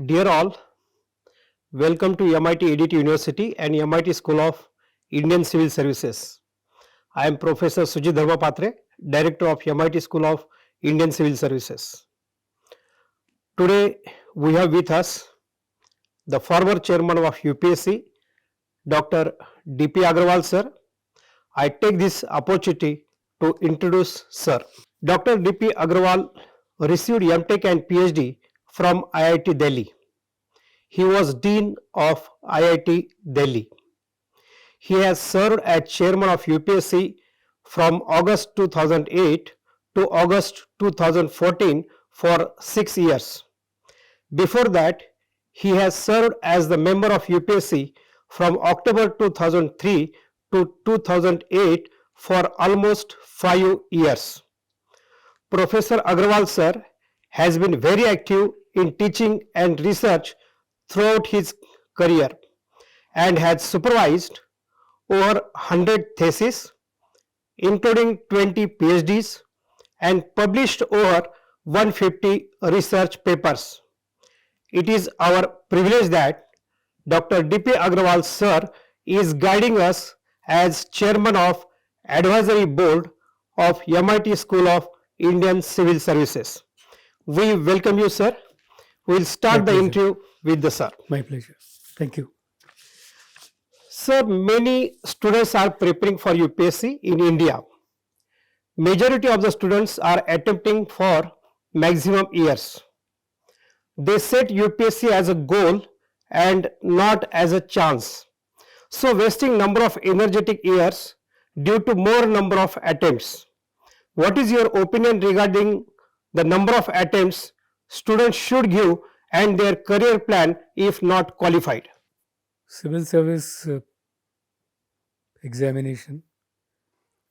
Dear all, welcome to MIT EDT University and MIT School of Indian Civil Services. I am Professor Sujit Dharmapatre, Director of MIT School of Indian Civil Services. Today we have with us the former chairman of UPSC, Dr. DP Agrawal sir. I take this opportunity to introduce sir. Dr. DP Agrawal received MTech and PhD from IIT Delhi. He was Dean of IIT Delhi. He has served as chairman of UPSC from August 2008 to August 2014 for 6 years. Before that, he has served as the member of UPSC from October 2003 to 2008 for almost 5 years. Professor Agrawal sir has been very active in teaching and research throughout his career and has supervised over 100 theses, including 20 PhDs, and published over 150 research papers. It is our privilege that Dr. DP Agrawal sir is guiding us as chairman of advisory board of MIT School of Indian Civil Services. We welcome you, sir. We will start the interview with the sir. My pleasure. Thank you. Sir, many students are preparing for UPSC in India. Majority of the students are attempting for maximum years. They set UPSC as a goal and not as a chance. So wasting number of energetic years due to more number of attempts. What is your opinion regarding the number of attempts students should give and their career plan if not qualified? Civil service examination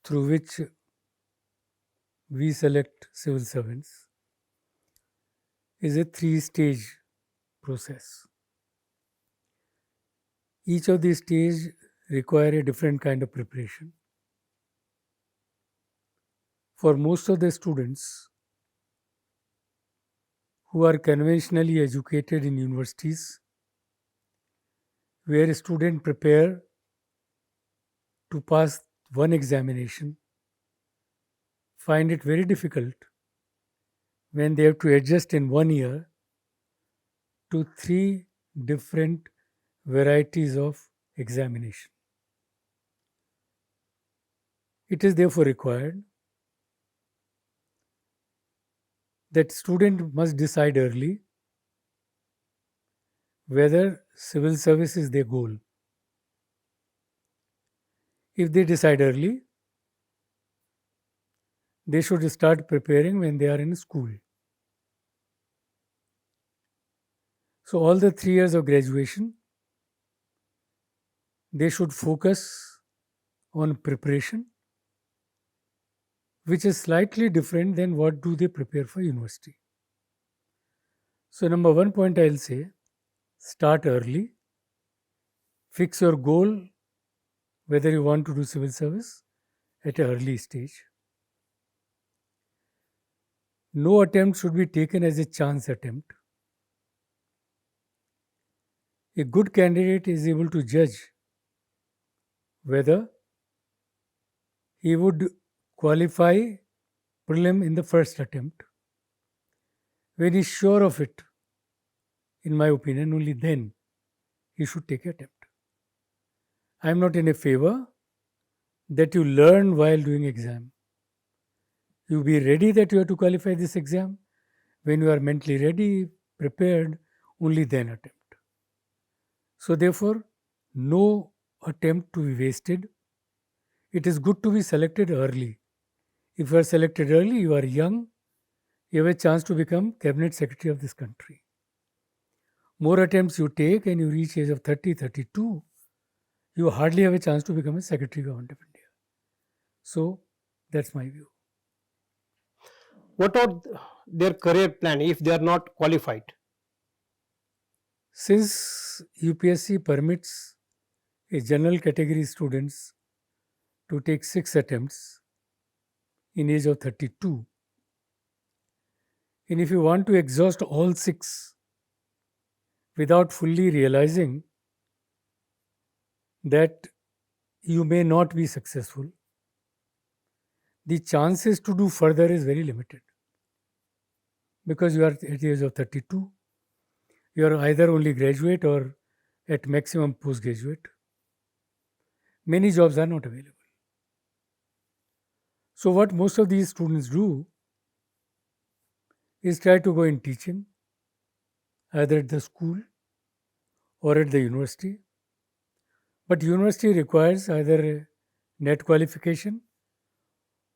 through which we select civil servants is a 3-stage process. Each of these stages require a different kind of preparation. For most of the students who are conventionally educated in universities, where a student prepare to pass one examination, find it very difficult when they have to adjust in 1 year to 3 different varieties of examination. It is therefore required that student must decide early whether civil service is their goal. If they decide early, they should start preparing when they are in school. So all the 3 years of graduation, they should focus on preparation, which is slightly different than what do they prepare for university. So number 1 point I'll say, start early, fix your goal whether you want to do civil service at an early stage. No attempt should be taken as a chance attempt. A good candidate is able to judge whether he would qualify prelim in the first attempt. When he is sure of it, in my opinion, only then he should take attempt. I am not in a favor that you learn while doing exam. You be ready that you have to qualify this exam. When you are mentally ready, prepared, only then attempt. So therefore, no attempt to be wasted. It is good to be selected early. If you are selected early, you are young, you have a chance to become cabinet secretary of this country. More attempts you take and you reach age of 30, 32, you hardly have a chance to become a secretary government of India. So that's my view. What are their career plan if they are not qualified? Since UPSC permits a general category students to take 6 attempts in age of 32, And if you want to exhaust all six without fully realizing that you may not be successful, the chances to do further is very limited because you are at the age of 32. You are either only graduate or at maximum postgraduate. Many jobs are not available. So, what most of these students do is try to go in teaching, either at the school or at the university. But university requires either a net qualification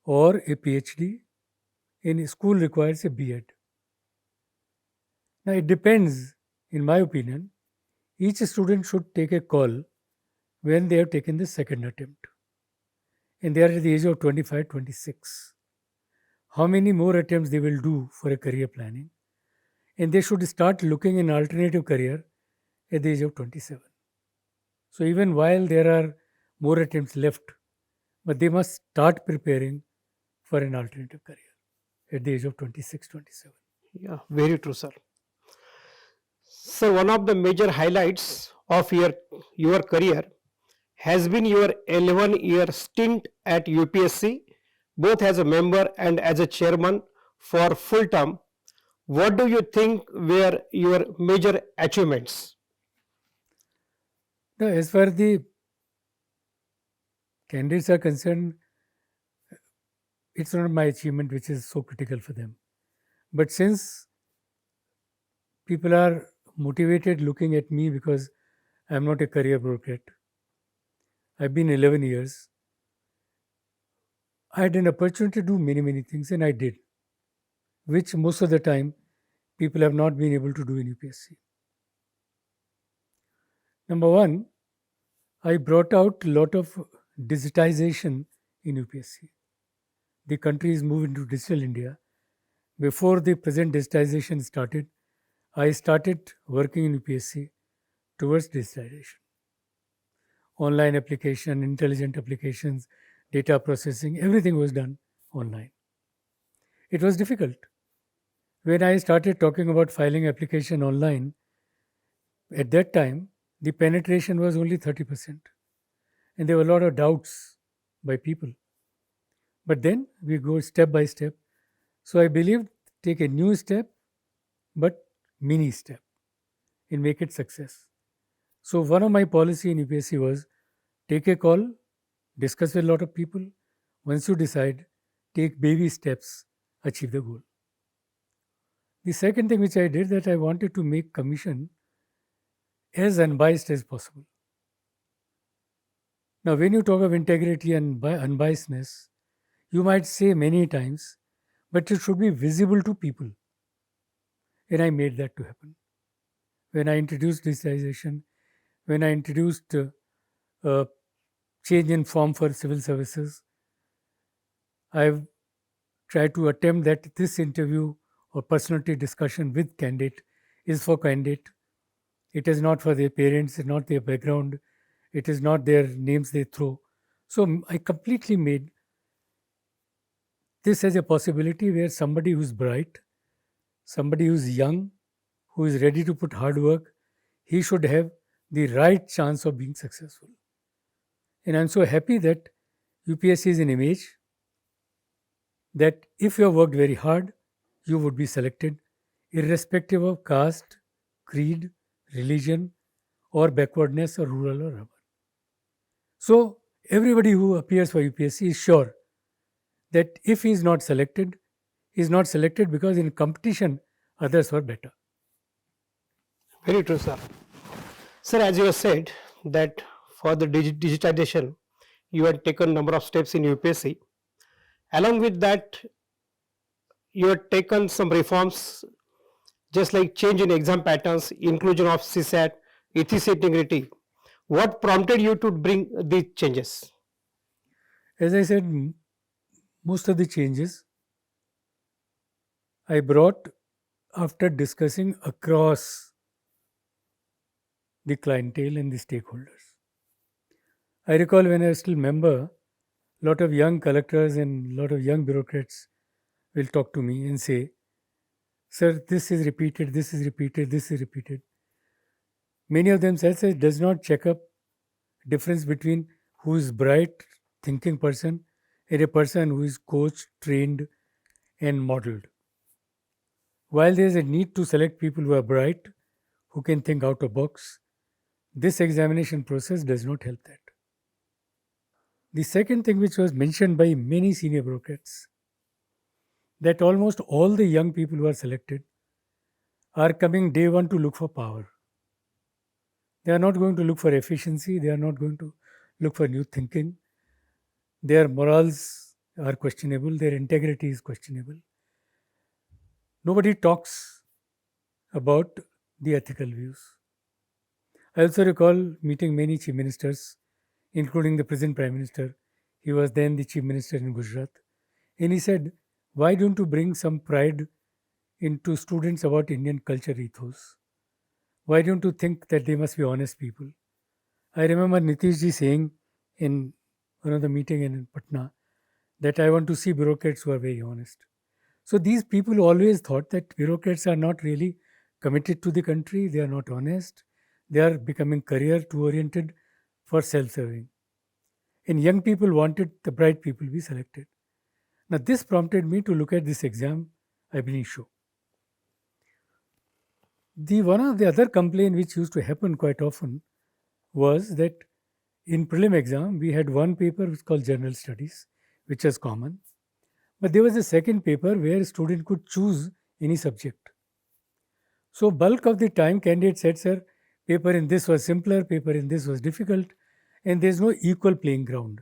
or a PhD. In school requires a B.Ed. Now it depends, in my opinion, each student should take a call when they have taken the second attempt and they are at the age of 25, 26. How many more attempts they will do for a career planning, and they should start looking an alternative career at the age of 27. So even while there are more attempts left, but they must start preparing for an alternative career at the age of 26, 27. Yeah, very true, sir. So one of the major highlights of your career has been your 11-year stint at UPSC, both as a member and as a chairman for full term. What do you think were your major achievements? Now, as far as the candidates are concerned, it's not my achievement which is so critical for them. But since people are motivated looking at me because I'm not a career bureaucrat, I've been 11 years, I had an opportunity to do many things and I did, which most of the time people have not been able to do in UPSC. Number one, I brought out a lot of digitization in UPSC. The country is moving to digital India. Before the present digitization started, I started working in UPSC towards digitization. Online application, intelligent applications, data processing, everything was done online. It was difficult. When I started talking about filing application online, at that time, the penetration was only 30%. And there were a lot of doubts by people. But then we go step by step. So I believe take a new step, but mini step and make it success. So one of my policy in UPSC was take a call, discuss with a lot of people. Once you decide, take baby steps, achieve the goal. The second thing which I did that I wanted to make commission as unbiased as possible. Now, when you talk of integrity and unbiasedness, you might say many times, but it should be visible to people. And I made that to happen. When I introduced digitization, when I introduced change in form for civil services, I've tried to attempt that this interview or personality discussion with candidate is for candidate. It is not for their parents, it's not their background, it is not their names they throw. So I completely made this as a possibility where somebody who's bright, somebody who's young, who is ready to put hard work, he should have the right chance of being successful. And I'm so happy that UPSC is an image that if you have worked very hard, you would be selected, irrespective of caste, creed, religion, or backwardness, or rural or urban. So, everybody who appears for UPSC is sure that if he is not selected, he is not selected because in competition others were better. Very true, sir. Sir, as you have said that for the digitization, you had taken number of steps in UPSC. Along with that, you had taken some reforms, just like change in exam patterns, inclusion of CSAT, ethics integrity. What prompted you to bring these changes? As I said, most of the changes I brought after discussing across the clientele and the stakeholders. I recall when I was still member, a lot of young collectors and a lot of young bureaucrats will talk to me and say, Sir, this is repeated, this is repeated, this is repeated. Many of them said, sir, does not check up difference between who is bright, thinking person and a person who is coached, trained, and modeled. While there is a need to select people who are bright, who can think out of box, this examination process does not help that. The second thing which was mentioned by many senior bureaucrats, that almost all the young people who are selected are coming day one to look for power. They are not going to look for efficiency, they are not going to look for new thinking. Their morals are questionable, their integrity is questionable. Nobody talks about the ethical views. I also recall meeting many chief ministers, including the present prime minister. He was then the chief minister in Gujarat. And he said, why don't you bring some pride into students about Indian culture ethos? Why don't you think that they must be honest people? I remember Nitish ji saying in one of the meeting in Patna that I want to see bureaucrats who are very honest. So these people always thought that bureaucrats are not really committed to the country, they are not honest, they are becoming career too oriented for self-serving. And young people wanted the bright people to be selected. Now this prompted me to look at this exam I've been show. The one of the other complaint which used to happen quite often was that in prelim exam we had one paper which is called general studies, which was common, but there was a second paper where a student could choose any subject. So bulk of the time candidate said, sir, paper in this was simpler, paper in this was difficult, and there's no equal playing ground.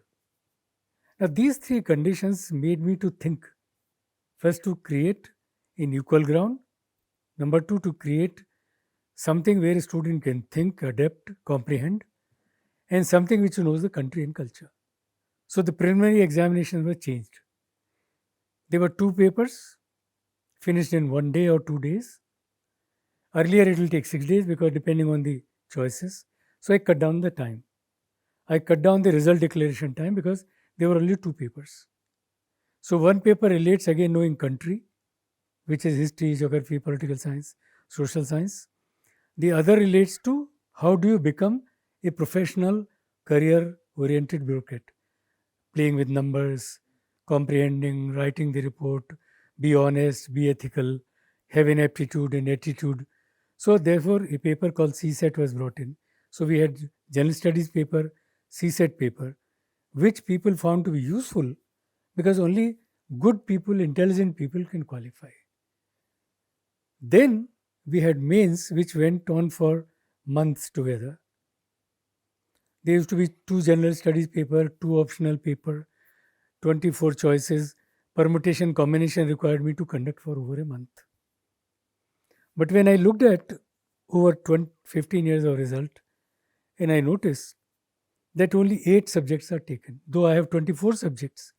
Now these three conditions made me to think. First, to create an equal ground. Number two, to create something where a student can think, adapt, comprehend, and something which knows the country and culture. So the preliminary examinations were changed. There were two papers finished in 1 day or 2 days. Earlier it will take 6 days because depending on the choices. So I cut down the time. I cut down the result declaration time because there were only two papers. So one paper relates again knowing country, which is history, geography, political science, social science. The other relates to how do you become a professional, career-oriented bureaucrat, playing with numbers, comprehending, writing the report, be honest, be ethical, have an aptitude and attitude. So therefore, a paper called CSET was brought in. So we had general studies paper, CSET paper, which people found to be useful because only good people, intelligent people can qualify. Then we had mains which went on for months together. There used to be 2 general studies paper, 2 optional paper, 24 choices. Permutation combination required me to conduct for over a month. But when I looked at over 15 years of result, and I noticed that only 8 subjects are taken, though I have 24 subjects,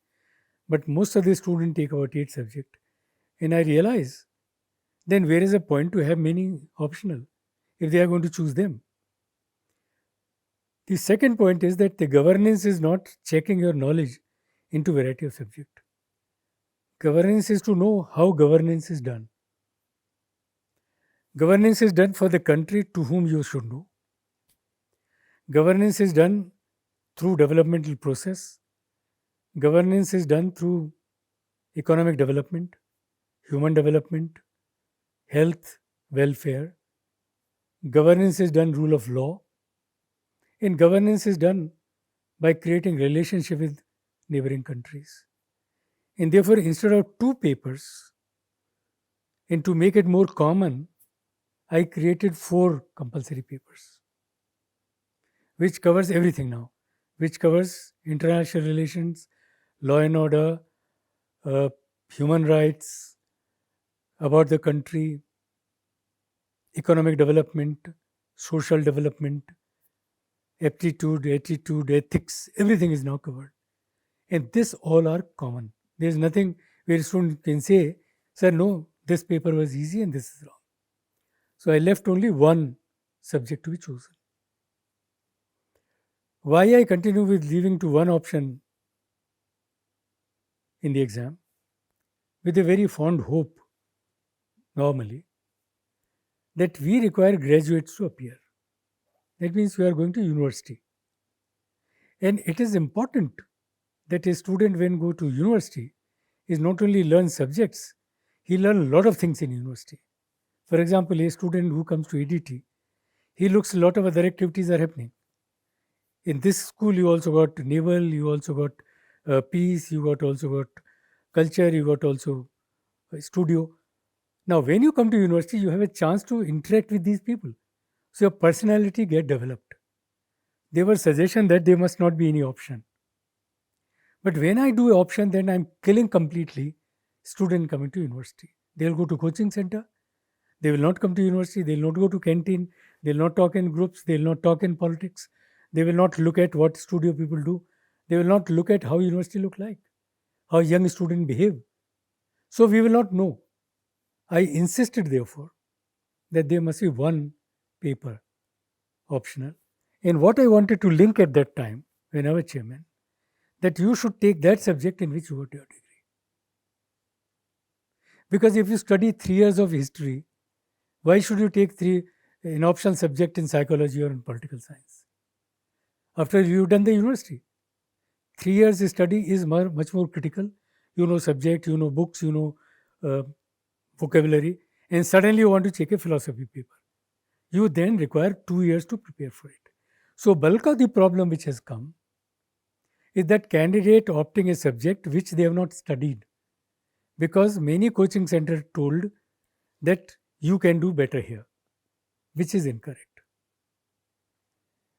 but most of the students take about 8 subjects. And I realize, then where is the point to have many optional if they are going to choose them? The second point is that the governance is not checking your knowledge into variety of subject. Governance is to know how governance is done. Governance is done for the country to whom you should know. Governance is done through developmental process. Governance is done through economic development, human development, health, welfare. Governance is done rule of law. And governance is done by creating relationship with neighboring countries. And therefore, instead of 2 papers, and to make it more common, I created 4 compulsory papers, which covers everything now, which covers international relations, law and order, human rights, about the country, economic development, social development, aptitude, attitude, ethics, everything is now covered. And this all are common. There is nothing where a student can say, sir, no, this paper was easy and this is wrong. So I left only one subject to be chosen. Why I continue with leaving to one option in the exam? With a very fond hope normally that we require graduates to appear. That means we are going to university. And it is important that a student when go to university is not only learn subjects, he learn a lot of things in university. For example, a student who comes to ADT, he looks a lot of other activities are happening. In this school, you also got naval, you also got peace, you got also got culture, you got also studio. Now, when you come to university, you have a chance to interact with these people. So your personality get developed. There were suggestion that there must not be any option. But when I do option, then I'm killing completely student coming to university. They'll go to coaching center. They will not come to university. They'll not go to canteen. They'll not talk in groups. They'll not talk in politics. They will not look at what studio people do. They will not look at how university look like, how young students behave. So we will not know. I insisted, therefore, that there must be one paper optional. And what I wanted to link at that time, when I was chairman, that you should take that subject in which you got your degree. Because if you study 3 years of history, why should you take an optional subject in psychology or in political science? After you've done the university, 3 years study is much more critical. You know subject, you know books, you know vocabulary, and suddenly you want to take a philosophy paper. You then require 2 years to prepare for it. So bulk of the problem which has come is that candidate opting a subject which they have not studied, because many coaching centers told that you can do better here, which is incorrect.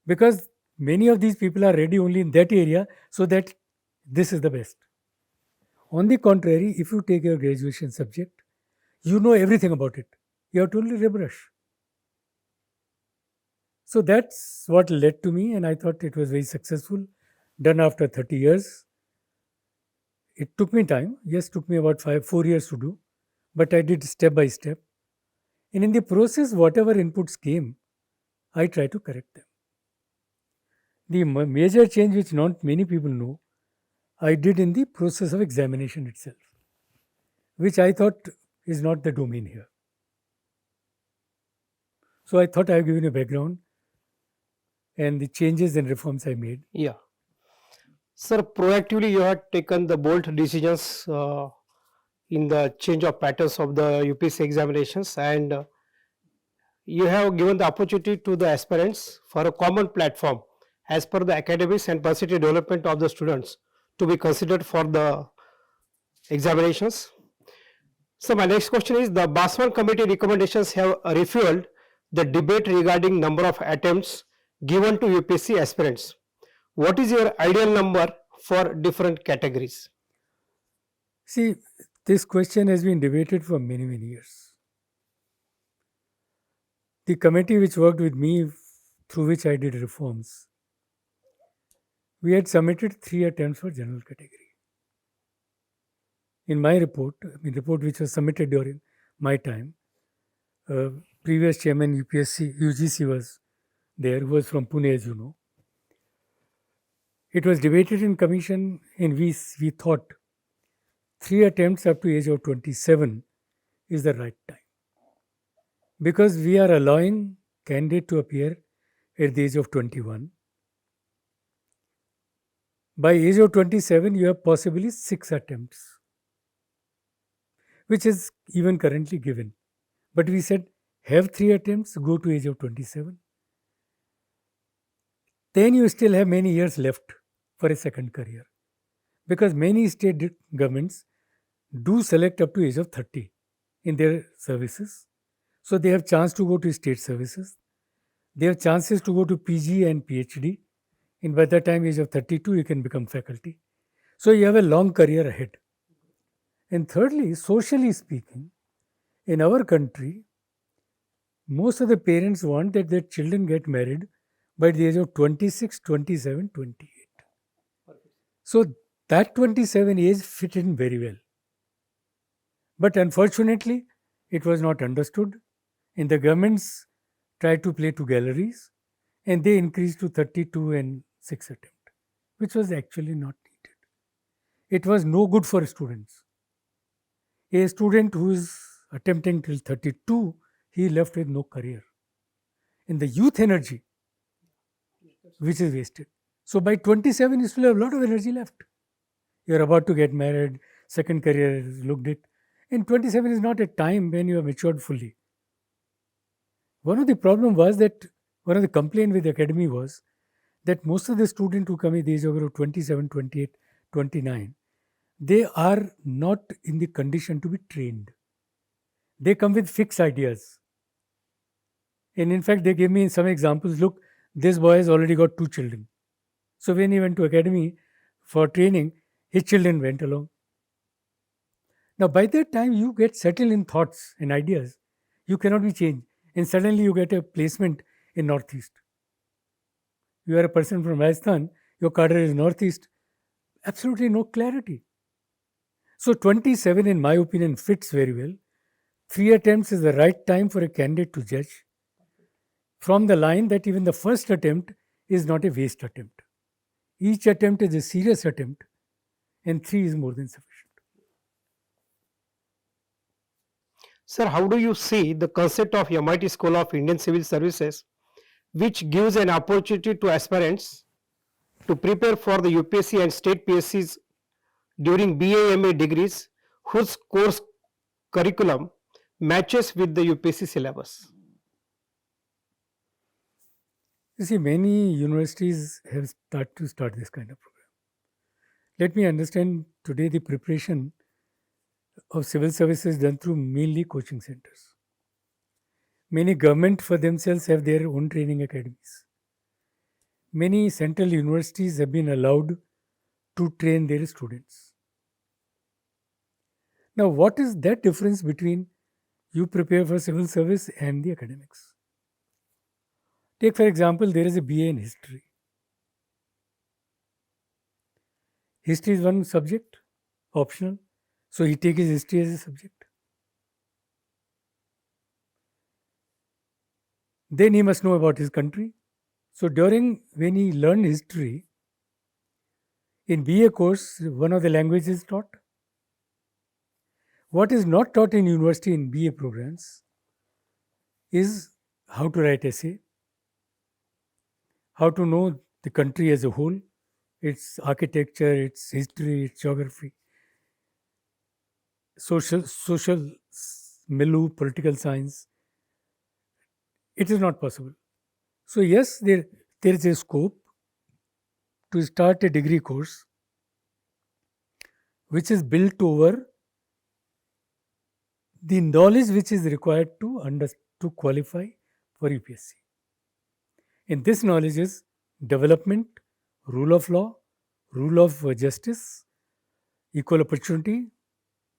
Because many of these people are ready only in that area, so that this is the best. On the contrary, if you take your graduation subject, you know everything about it. You have to only rebrush. So that's what led to me, and I thought it was very successful. Done after 30 years. It took me time. Yes, took me about 4 years to do, but I did step by step. And in the process, whatever inputs came, I try to correct them. The major change, which not many people know, I did in the process of examination itself, which I thought is not the domain here. So I thought I've given a background and the changes and reforms I made. Yeah. Sir, proactively you had taken the bold decisions in the change of patterns of the UPSC examinations, and you have given the opportunity to the aspirants for a common platform as per the academics and personality development of the students to be considered for the examinations. So my next question is, the Baswan committee recommendations have refueled the debate regarding number of attempts given to UPSC aspirants. What is your ideal number for different categories? See, this question has been debated for many, many years. The committee which worked with me, through which I did reforms, we had submitted 3 attempts for general category. In my report, report which was submitted during my time, previous chairman UGC was there, who was from Pune, as you know. It was debated in commission, and we thought 3 attempts up to age of 27 is the right time, because we are allowing candidate to appear at the age of 21. By age of 27, you have possibly 6 attempts, which is even currently given. But we said, have 3 attempts, go to age of 27. Then you still have many years left for a second career, because many state governments do select up to age of 30 in their services. So they have chance to go to state services. They have chances to go to PG and PhD. And by the time age of 32, you can become faculty. So you have a long career ahead. And thirdly, socially speaking, in our country, most of the parents want that their children get married by the age of 26, 27, 28. So that 27 age fit in very well. But unfortunately, it was not understood, and the governments tried to play to galleries, and they increased to 32 and 6 attempt, which was actually not needed. It was no good for students. A student who is attempting till 32, he left with no career. And the youth energy, which is wasted. So by 27, you still have a lot of energy left. You're about to get married, second career is looked at. And 27 is not a time when you are matured fully. One of the problem was that one of the complaint with the academy was that most of the students who come at the age of around 27, 28, 29, they are not in the condition to be trained. They come with fixed ideas. And in fact, they gave me some examples. Look, this boy has already got 2 children. So when he went to academy for training, his children went along. Now, by that time, you get settled in thoughts and ideas. You cannot be changed. And suddenly you get a placement in Northeast. You are a person from Rajasthan, your cadre is Northeast. Absolutely no clarity. So 27, in my opinion, fits very well. 3 attempts is the right time for a candidate to judge, from the line that even the first attempt is not a waste attempt. Each attempt is a serious attempt, and 3 is more than sufficient. Sir, how do you see the concept of MIT School of Indian Civil Services, which gives an opportunity to aspirants to prepare for the UPSC and state PSCs during BA/MA degrees, whose course curriculum matches with the UPSC syllabus? You see, many universities have started this kind of program. Let me understand today the preparation of civil services done through mainly coaching centers. Many government for themselves have their own training academies. Many central universities have been allowed to train their students. Now, what is that difference between you prepare for civil service and the academics? Take, for example, there is a BA in history. History is one subject, optional. So he takes his history as a subject. Then he must know about his country. So when he learned history, in BA course, one of the languages is taught. What is not taught in university in BA programs is how to write essay, how to know the country as a whole, its architecture, its history, its geography, social milieu, political science. It is not possible. So yes, there is a scope to start a degree course which is built over the knowledge which is required to qualify for UPSC. And this knowledge is development, rule of law, rule of justice, equal opportunity,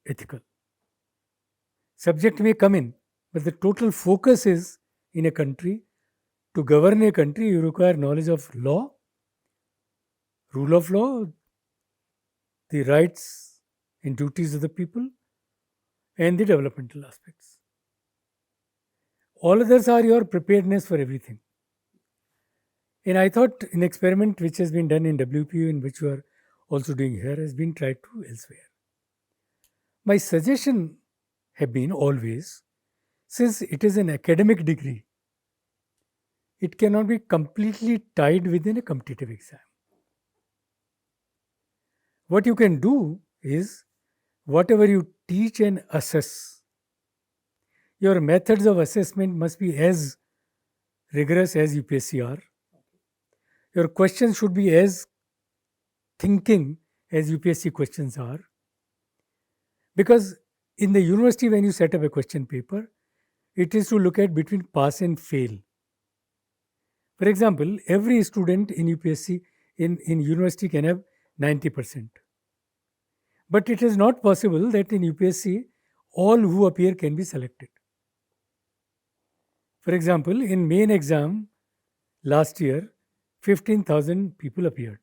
ethical. Subject may come in, but the total focus is in a country. To govern a country, you require knowledge of law, rule of law, the rights and duties of the people, and the developmental aspects. All others are your preparedness for everything. And I thought an experiment which has been done in WPU, in which you are also doing here, has been tried to elsewhere. My suggestion have been always, since it is an academic degree, it cannot be completely tied within a competitive exam. What you can do is, whatever you teach and assess, your methods of assessment must be as rigorous as UPSC are. Your questions should be as thinking as UPSC questions are. Because in the university, when you set up a question paper, it is to look at between pass and fail. For example, every student in UPSC in university can have 90%. But it is not possible that in UPSC, all who appear can be selected. For example, in main exam last year, 15,000 people appeared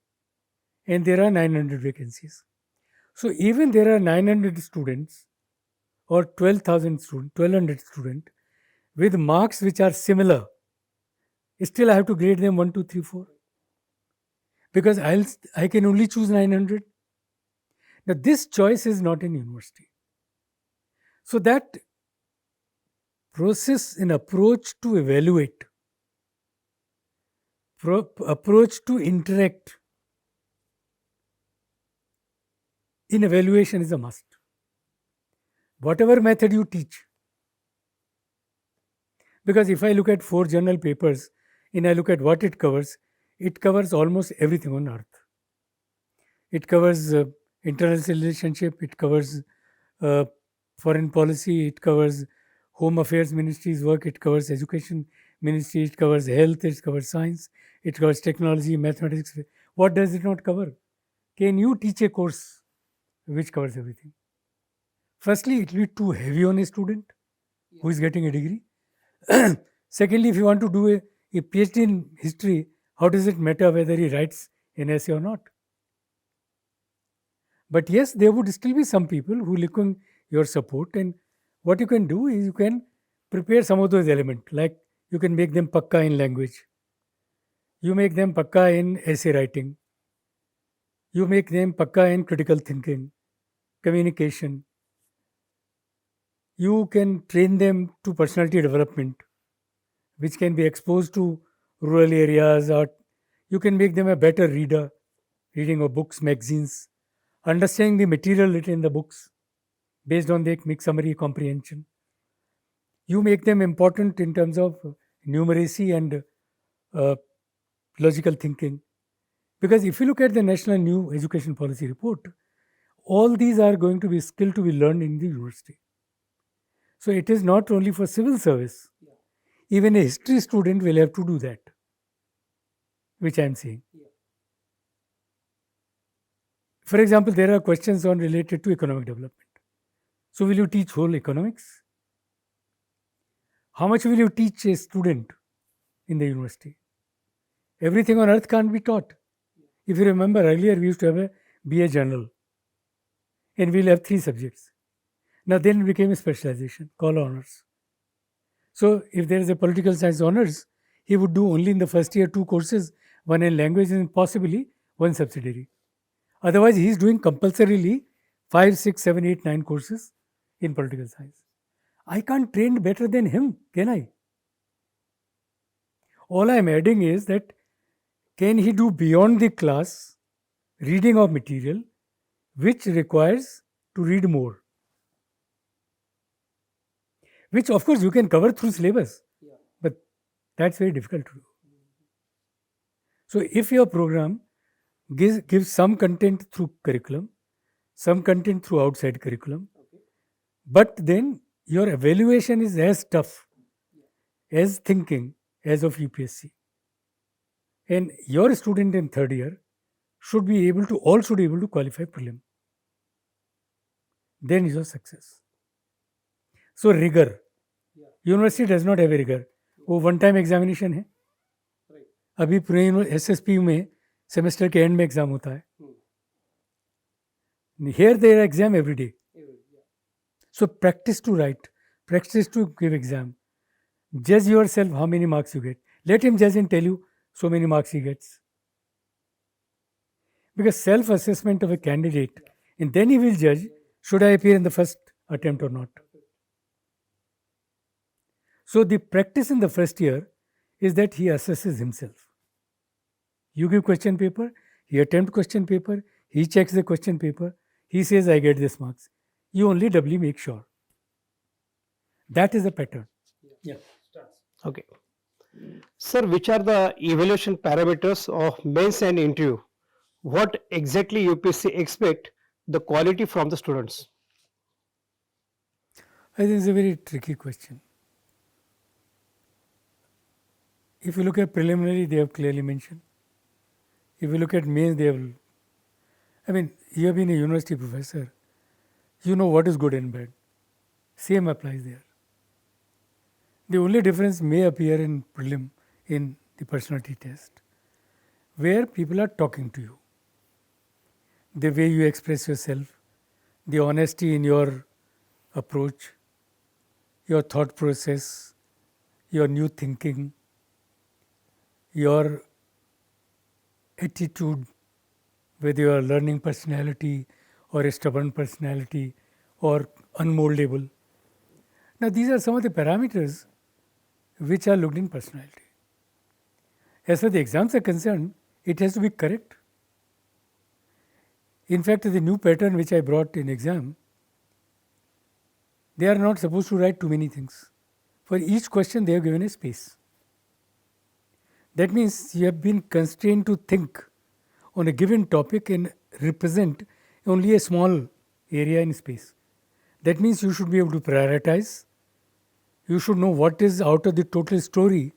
and there are 900 vacancies. So even there are 900 students or 12,000 students, 1200 students with marks which are similar, still I have to grade them 1, 2, 3, 4 because I can only choose 900. Now this choice is not in university. So that process and approach to evaluate, approach to interact in evaluation is a must. Whatever method you teach. Because if I look at 4 journal papers and I look at what it covers almost everything on earth. It covers international relationship, it covers foreign policy, it covers home affairs ministry's work, it covers education ministry, it covers health, it covers science, it covers technology, mathematics. What does it not cover? Can you teach a course which covers everything? Firstly, it will be too heavy on a student who is getting a degree. Secondly, if you want to do a PhD in history, how does it matter whether he writes an essay or not? But yes, there would still be some people who looking your support, and what you can do is you can prepare some of those elements, like you can make them pakka in language, you make them pakka in essay writing, you make them pakka in critical thinking, communication. You can train them to personality development, which can be exposed to rural areas, or you can make them a better reader, reading of books, magazines, understanding the material written in the books based on their mixed summary comprehension. You make them important in terms of numeracy and uh, logical thinking. Because if you look at the National New Education Policy Report, all these are going to be skill to be learned in the university. So it is not only for civil service. Even a history student will have to do that, which I am saying. For example, there are questions on related to economic development. So will you teach whole economics? How much will you teach a student in the university? Everything on earth can't be taught. If you remember earlier, we used to have a BA General, and we'll have 3 subjects. Now then it became a specialization called honors. So if there is a political science honors, he would do only in the first year 2 courses, one in language and possibly one subsidiary. Otherwise, he is doing compulsorily 5, 6, 7, 8, 9 courses in political science. I can't train better than him, can I? All I am adding is that can he do beyond the class reading of material, which requires to read more? Which of course you can cover through syllabus, but that's very difficult to do. So if your program gives some content through curriculum, some content through outside curriculum, but then your evaluation is as tough, as thinking as of UPSC. And your student in 3rd year should be able to qualify prelim. Then is your success. So rigor. University does not have a rigor. वो one time examination है. अभी पूरे SSP में semester के and में exam होता है. Here they are exam every day. So practice to write, practice to give exam. Judge yourself how many marks you get. Let him judge and tell you so many marks he gets. Because self-assessment of a candidate, and then he will judge, should I appear in the first attempt or not. So the practice in the first year is that he assesses himself. You give question paper, he attempts question paper, he checks the question paper, he says, I get this marks. You only doubly make sure. That is the pattern. Yeah. Okay. Sir, which are the evaluation parameters of mains and interview? What exactly UPSC expect the quality from the students? I think it's a very tricky question. If you look at preliminary, they have clearly mentioned. If you look at mains, they have. I mean, you have been a university professor. You know what is good and bad. Same applies there. The only difference may appear in prelim, in the personality test, where people are talking to you. The way you express yourself, the honesty in your approach, your thought process, your new thinking, your attitude, whether you are a learning personality or a stubborn personality or unmoldable. Now, these are some of the parameters which are looked in personality. As far as the exams are concerned, it has to be correct. In fact, the new pattern which I brought in exam, they are not supposed to write too many things. For each question, they have given a space. That means you have been constrained to think on a given topic and represent only a small area in space. That means you should be able to prioritize. You should know what is out of the total story,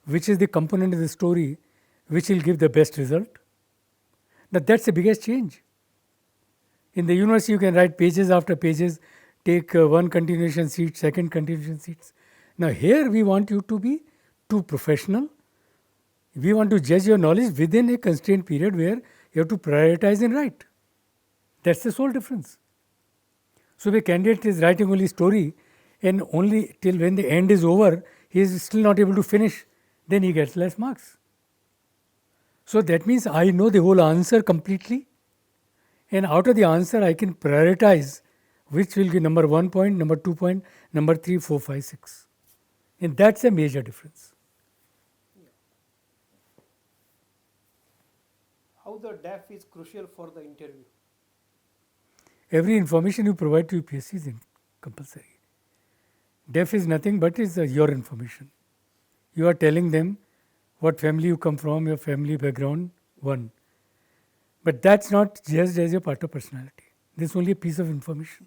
which is the component of the story which will give the best result. Now, that's the biggest change. In the university, you can write pages after pages, take one continuation seat, second continuation seats. Now, here we want you to be too professional. We want to judge your knowledge within a constrained period where you have to prioritize and write. That's the sole difference. So, if a candidate is writing only story and only till when the end is over, he is still not able to finish, then he gets less marks. So, that means I know the whole answer completely, and out of the answer I can prioritize which will be number 1 point, number 2 point, number 3, 4, 5, 6. And that's a major difference. How the DAF is crucial for the interview? Every information you provide to UPSC is compulsory. DEF is nothing but is your information. You are telling them what family you come from, your family background, one. But that's not just as a part of personality. This is only a piece of information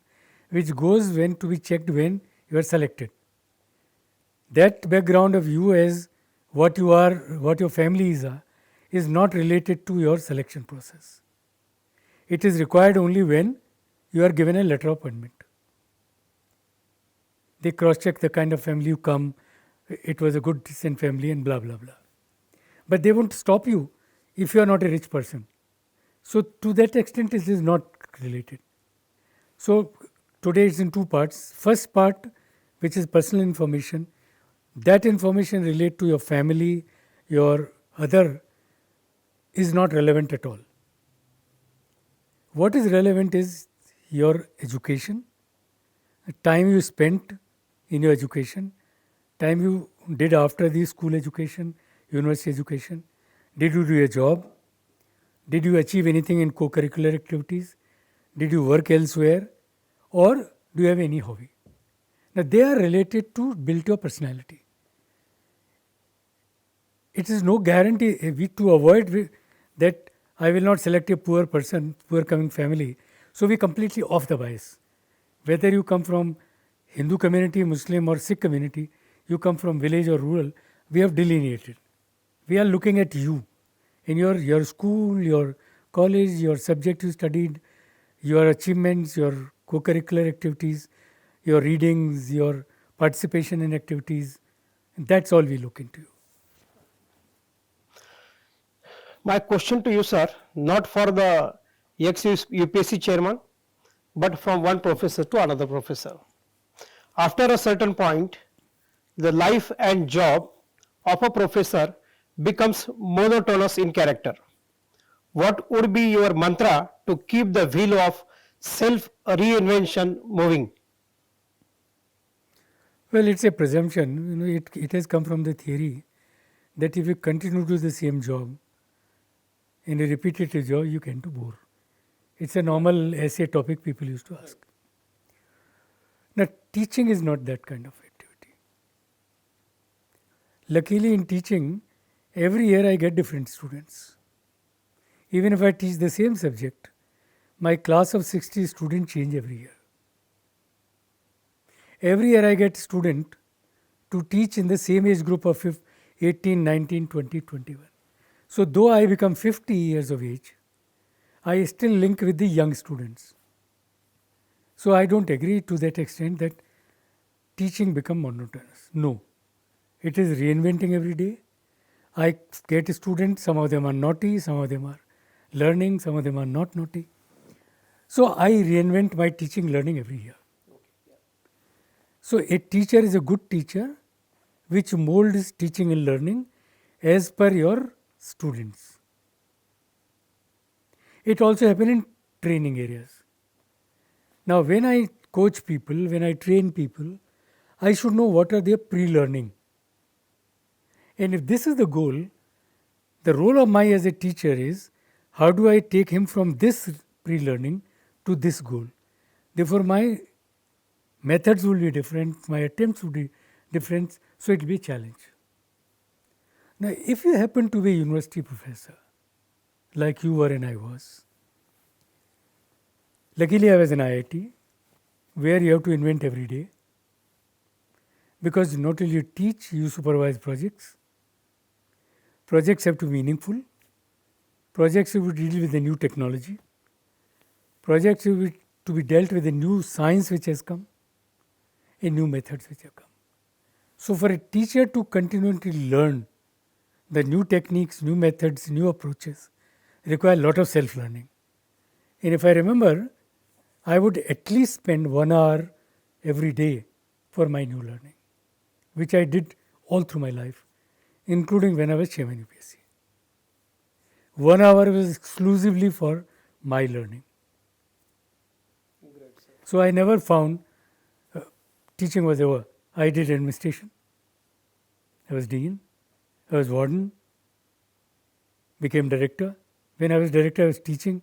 which goes when to be checked when you are selected. That background of you as what you are, what your family is not related to your selection process. It is required only when you are given a letter of appointment. They cross-check the kind of family you come, it was a good decent family and blah blah blah. But they won't stop you if you are not a rich person. So to that extent it is not related. So today it's in two parts. First part, which is personal information, that information related to your family, your other, is not relevant at all. What is relevant is your education, the time you spent in your education, time you did after the school education, university education. Did you do a job? Did you achieve anything in co-curricular activities? Did you work elsewhere? Or do you have any hobby? Now they are related to build your personality. It is no guarantee to avoid that I will not select a poor person, poor coming family. So we completely off the bias. Whether you come from Hindu community, Muslim or Sikh community, you come from village or rural, we have delineated. We are looking at you in your school, your college, your subject you studied, your achievements, your co-curricular activities, your readings, your participation in activities. And that's all we look into. My question to you, sir, not for the ex-UPSC chairman, but from one professor to another professor. After a certain point, the life and job of a professor becomes monotonous in character. What would be your mantra to keep the wheel of self-reinvention moving? Well, it's a presumption. It has come from the theory that if you continue to do the same job, in a repetitive job, you can do bore. It's a normal essay topic people used to ask. Now, teaching is not that kind of activity. Luckily, in teaching, every year I get different students. Even if I teach the same subject, my class of 60 students change every year. Every year I get student to teach in the same age group of 18, 19, 20, 21. So though I become 50 years of age, I still link with the young students. So I don't agree to that extent that teaching become monotonous. No, it is reinventing every day. I get students, some of them are naughty, some of them are learning, some of them are not naughty. So I reinvent my teaching learning every year. So a teacher is a good teacher which molds teaching and learning as per your students. It also happens in training areas. Now when I coach people, when I train people, I should know what are their pre-learning. And if this is the goal, the role of my as a teacher is how do I take him from this pre-learning to this goal. Therefore, my methods will be different, my attempts will be different, so it will be a challenge. Now, if you happen to be a university professor, like you were and I was, luckily I was in IIT, where you have to invent every day, because not only you teach, you supervise projects. Projects have to be meaningful. Projects have to deal with the new technology. Projects have to be dealt with the new science which has come and new methods which have come. So, for a teacher to continually learn the new techniques, new methods, new approaches require a lot of self-learning. And if I remember, I would at least spend 1 hour every day for my new learning, which I did all through my life, including when I was chairman UPSC. 1 hour was exclusively for my learning. So I never found teaching was over. I did administration. I was dean. I was warden. Became director. When I was director, I was teaching.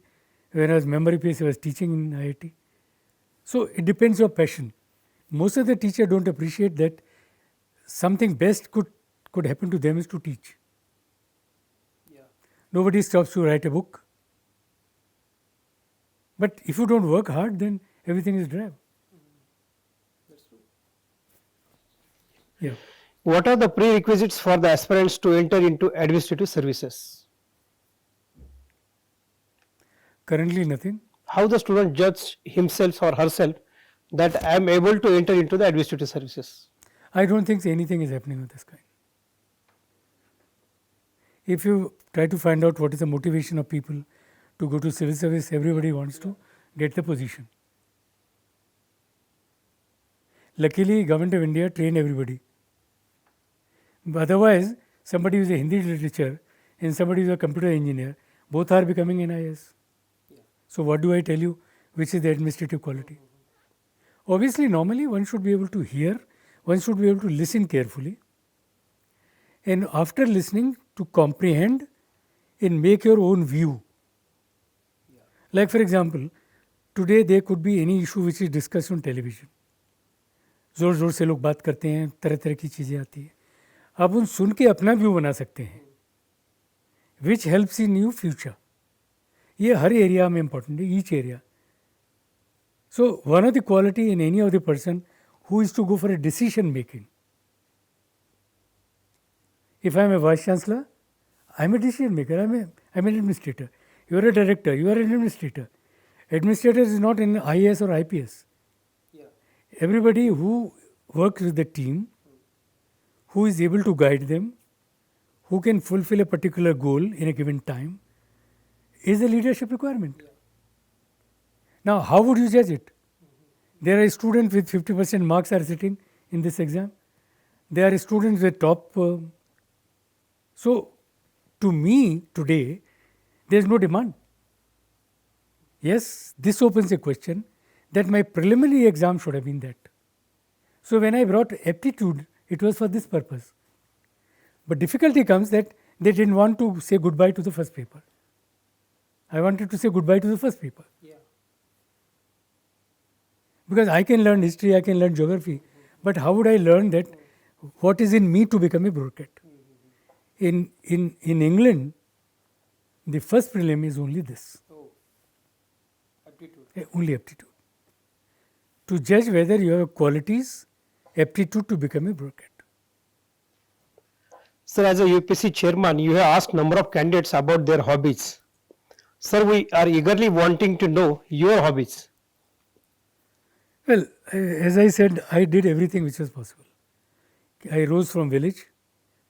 When I was member UPSC, I was teaching in IIT. So it depends on passion. Most of the teachers don't appreciate that something best could happen to them is to teach. Yeah. Nobody stops to write a book. But if you don't work hard, then everything is drab. That's true. Yeah. What are the prerequisites for the aspirants to enter into administrative services? Currently, nothing. How the student judge himself or herself that I am able to enter into the administrative services? I don't think anything is happening of this kind. If you try to find out what is the motivation of people to go to civil service, everybody wants to get the position. Luckily, Government of India trained everybody. Otherwise, somebody who is a Hindi literature and somebody who is a computer engineer, both are becoming NIS. Yeah. So what do I tell you, which is the administrative quality? Obviously, normally one should be able to hear, one should be able to listen carefully, and after listening to comprehend and make your own view. Yeah. Like for example, today there could be any issue which is discussed on television. जोर जोर से लोग बात करते हैं, तरह तरह की चीज़ें आती हैं. आप उन सुन के अपना व्यू बना सकते हैं, which helps in you future. ये हर एरिया में इम्पोर्टेंट है, each area. So one of the quality in any of the person who is to go for a decision making. If I am a vice chancellor, I am a decision maker, I am an administrator. You are a director, you are an administrator. Administrator is not an IAS or IPS. Yeah. Everybody who works with the team, who is able to guide them, who can fulfill a particular goal in a given time, is a leadership requirement. Yeah. Now, how would you judge it? There are students with 50% marks are sitting in this exam. There are students with top. So, to me today, there is no demand. Yes, this opens a question that my preliminary exam should have been that. So, when I brought aptitude, it was for this purpose. But difficulty comes that they didn't want to say goodbye to the first paper. I wanted to say goodbye to the first paper. Yeah. Because I can learn history, I can learn geography, but how would I learn that what is in me to become a bureaucrat? In England, the first prelim is only this. Oh. Aptitude. Only aptitude. To judge whether you have qualities, aptitude to become a bureaucrat. Sir, as a UPSC chairman, you have asked number of candidates about their hobbies. Sir, we are eagerly wanting to know your hobbies. Well, as I said, I did everything which was possible. I rose from village,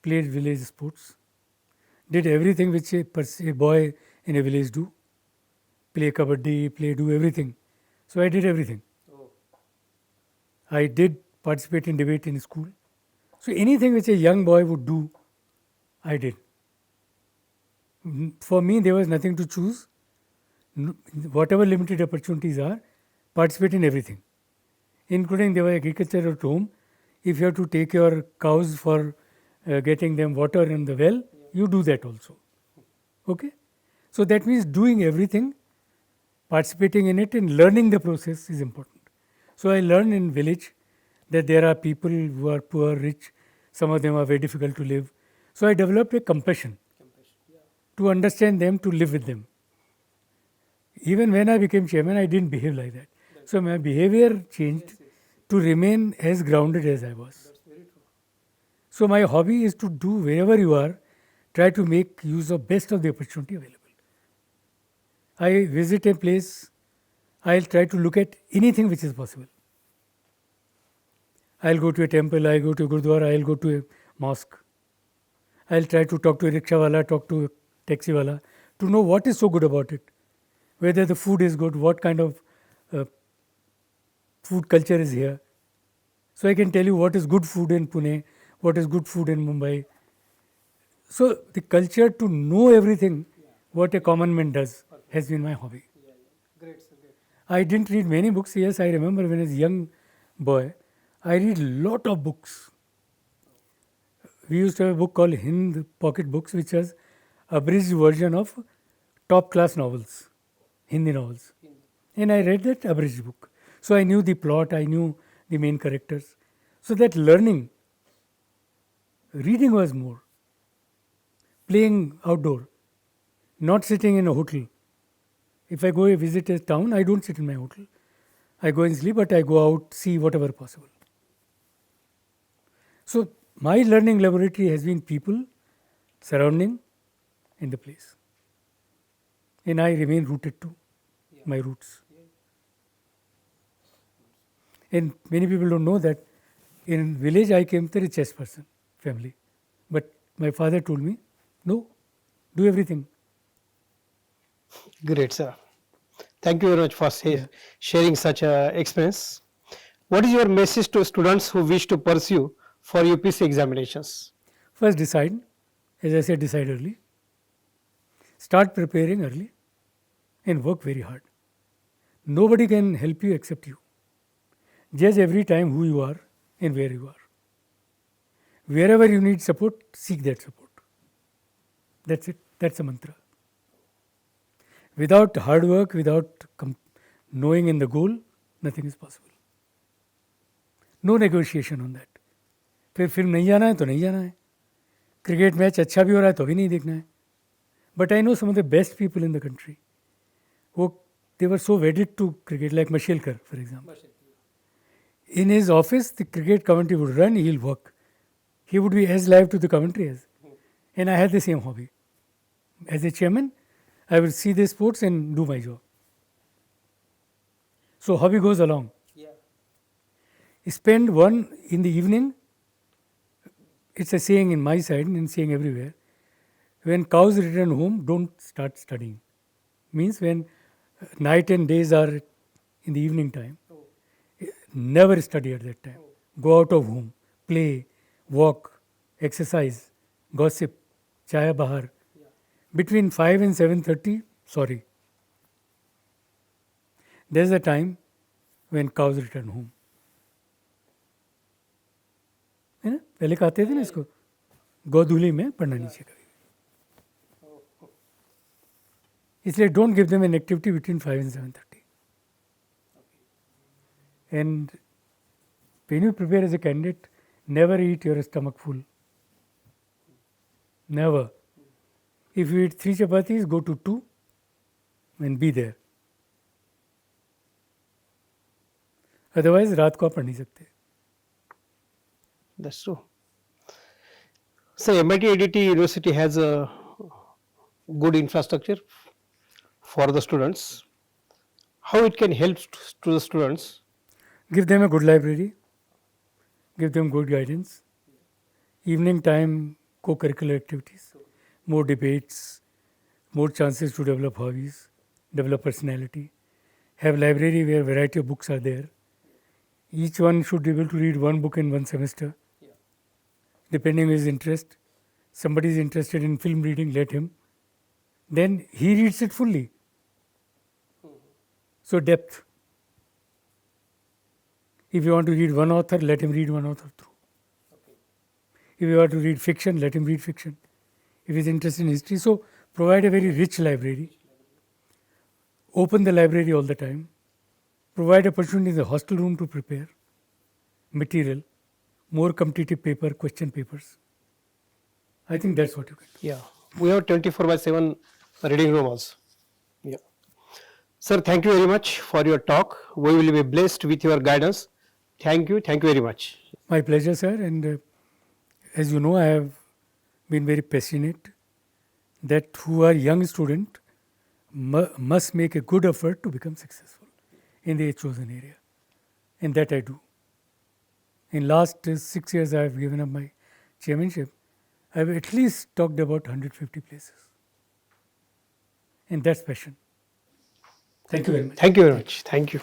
played village sports, did everything which a boy in a village do. Play kabaddi, do everything. So I did everything. Oh. I did participate in debate in school. So anything which a young boy would do, I did. For me, there was nothing to choose. Whatever limited opportunities are, participate in everything. Including there was agriculture at home. If you have to take your cows for getting them water in the well, you do that also. Okay? So that means doing everything, participating in it, and learning the process is important. So I learned in village that there are people who are poor, rich, some of them are very difficult to live. So I developed a compassion to understand them, to live with them. Even when I became chairman, I didn't behave like that. So my behavior changed to remain as grounded as I was. So my hobby is to do wherever you are, try to make use of best of the opportunity available. I visit a place, I'll try to look at anything which is possible. I'll go to a temple, I'll go to a gurdwara, I'll go to a mosque. I'll try to talk to a rickshaw wala, talk to a taxi wala, to know what is so good about it. Whether the food is good, what kind of food culture is here. So I can tell you what is good food in Pune, what is good food in Mumbai. So the culture to know everything, what a common man does, has been my hobby. Great, sir. Great. I didn't read many books. Yes, I remember when I was a young boy, I read lot of books. We used to have a book called Hind Pocket Books, which was abridged version of top class novels, Hindi novels. And I read that abridged book. So I knew the plot, I knew the main characters. So that learning, reading was more. Playing outdoor, not sitting in a hotel. If I go visit a town, I don't sit in my hotel. I go and sleep, but I go out, see whatever possible. So my learning laboratory has been people, surrounding, and the place. And I remain rooted to my roots. And many people don't know that in village I came to a richest person, family. But my father told me, no, do everything. Great, sir. Thank you very much for sharing such a experience. What is your message to students who wish to pursue for UPSC examinations? First decide, as I said, decide early. Start preparing early and work very hard. Nobody can help you except you. Judge every time who you are and where you are. Wherever you need support, seek that support. That's it. That's a mantra. Without hard work, without knowing in the goal, nothing is possible. No negotiation on that. फिर film नहीं जाना है तो नहीं जाना है. Cricket match अच्छा भी हो रहा है तो भी नहीं देखना है. But I know some of the best people in the country. They were so wedded to cricket, like Mashelkar, for example. In his office, the cricket commentary would run, he'll work. He would be as live to the commentary as. And I had the same hobby. As a chairman, I will see the sports and do my job. So hobby goes along. Spend one in the evening. It's a saying in my side and saying everywhere. When cows return home, don't start studying. Means when night and days are in the evening time, never study at that time. Go out of home, play, walk, exercise, gossip, chaya bahar. Between 5 and 7:30, sorry. There's a time when cows return home. है ना? पहले कहते थे ना इसको गोधूली में पढ़ना नहीं चाहिए कभी. इसलिए don't give them an activity between 5 and 7:30. And when you prepare as a candidate, never eat your stomach full. Never. If you eat 3 chapatis, go to 2 and be there. Otherwise, रात को आप पढ़ नहीं सकते. That's true. So MIT ADT University has a good infrastructure for the students. How it can help to the students? Give them a good library. Give them good guidance. Evening time, co-curricular activities. More debates. More chances to develop hobbies. Develop personality. Have library where variety of books are there. Each one should be able to read one book in one semester. Depending on his interest. Somebody is interested in film reading, let him. Then he reads it fully. So depth. If you want to read one author, let him read one author through. If you want to read fiction, let him read fiction. If he's interested in history, so provide a very rich library. Open the library all the time. Provide opportunity in the hostel room to prepare material, more competitive paper, question papers. I think that's what you can do. Yeah, we have 24/7 reading room also. Yeah. Sir, thank you very much for your talk. We will be blessed with your guidance. Thank you very much. My pleasure, sir. And as you know, I have been very passionate that who are young student must make a good effort to become successful in their chosen area, and that I do. In last 6 years, I have given up my chairmanship. I have at least talked about 150 places, and that's passion. Thank you very much. Thank you very much. Thank you.